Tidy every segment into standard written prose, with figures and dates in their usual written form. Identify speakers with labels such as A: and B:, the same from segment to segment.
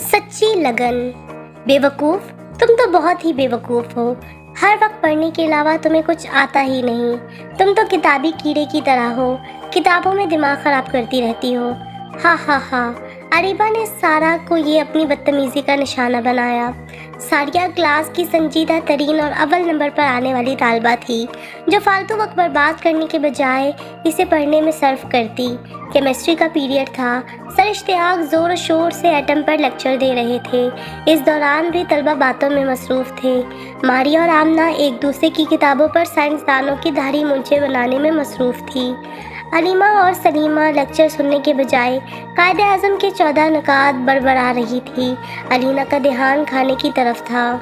A: सच्ची लगन। बेवकूफ़, तुम तो बहुत ही बेवकूफ़ हो। हर वक्त पढ़ने के अलावा तुम्हें कुछ आता ही नहीं। तुम तो किताबी कीड़े की तरह हो, किताबों में दिमाग ख़राब करती रहती हो। हा हा हा। अरीबा ने सारा को ये अपनी बदतमीज़ी का निशाना बनाया। सारिया क्लास की संजीदा तरीन और अव्वल नंबर पर आने वाली तालबा थी, जो फालतू वक्त बर्बाद करने के बजाय इसे पढ़ने में सर्फ करती। केमिस्ट्री का पीरियड था। सर इश्तियाक ज़ोर शोर से एटम पर लेक्चर दे रहे थे। इस दौरान भी तलबा बातों में मसरूफ़ थे। मारिया और आमना एक दूसरे की किताबों पर साइंसदानों की दाढ़ी मूंछें बनाने में मसरूफ़ थी। अलीमा और सलीमा लेक्चर सुनने के बजाय कायदे आज़म के 14 नुकात बड़बड़ा रही थी। अलीना का ध्यान खाने की तरफ था।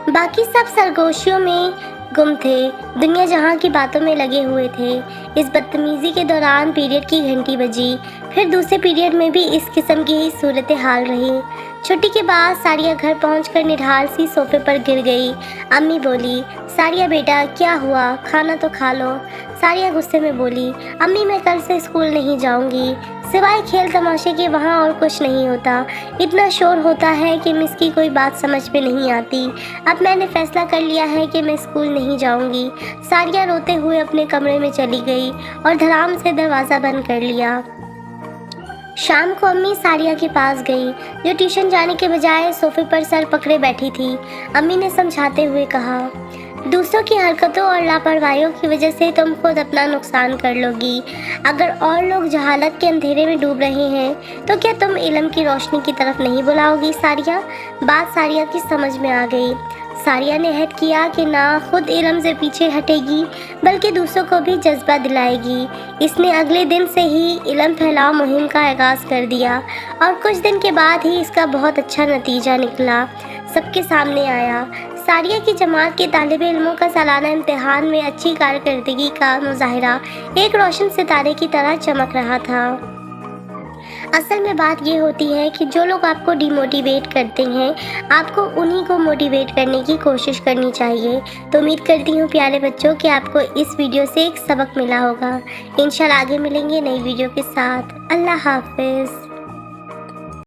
A: बाकी सब सरगोशियों में गुम थे, दुनिया जहां की बातों में लगे हुए थे। इस बदतमीज़ी के दौरान पीरियड की घंटी बजी। फिर दूसरे पीरियड में भी इस किस्म की ही सूरत हाल रही। छुट्टी के बाद सारिया घर पहुंचकर निढाल सी सोफे पर गिर गई। अम्मी बोली, सारिया बेटा क्या हुआ, खाना तो खा लो। सारिया गुस्से में बोली, अम्मी मैं कल से स्कूल नहीं जाऊंगी। सिवाय खेल तमाशे के वहाँ और कुछ नहीं होता। इतना शोर होता है कि मिस की कोई बात समझ में नहीं आती। अब मैंने फैसला कर लिया है कि मैं स्कूल नहीं जाऊंगी। सारिया रोते हुए अपने कमरे में चली गई और धड़ाम से दरवाज़ा बंद कर लिया। शाम को अम्मी सारिया के पास गई, जो ट्यूशन जाने के बजाय सोफे पर सर पकड़े बैठी थी। अम्मी ने समझाते हुए कहा, दूसरों की हरकतों और लापरवाहियों की वजह से तुम खुद अपना नुकसान कर लोगी। अगर और लोग जहालत के अंधेरे में डूब रहे हैं तो क्या तुम इल्म की रोशनी की तरफ नहीं बुलाओगी सारिया? बात सारिया की समझ में आ गई। सारिया ने अहद किया कि ना खुद इल्म से पीछे हटेगी बल्कि दूसरों को भी जज्बा दिलाएगी। इसने अगले दिन से ही इल्म फैलाव मुहिम का आगाज़ कर दिया और कुछ दिन के बाद ही इसका बहुत अच्छा नतीजा निकला, सबके सामने आया। सारिया की जमात के तालिब इल्मों का सालाना इम्तिहान में अच्छी कारकर्दगी का मुजाहिरा एक रोशन सितारे की तरह चमक रहा था। असल में बात ये होती है कि जो लोग आपको डिमोटिवेट करते हैं, आपको उन्हीं को मोटिवेट करने की कोशिश करनी चाहिए। तो उम्मीद करती हूँ प्यारे बच्चों कि आपको इस वीडियो से एक सबक मिला होगा। इंशाल्लाह आगे मिलेंगे नई वीडियो के साथ। अल्लाह हाफिज़।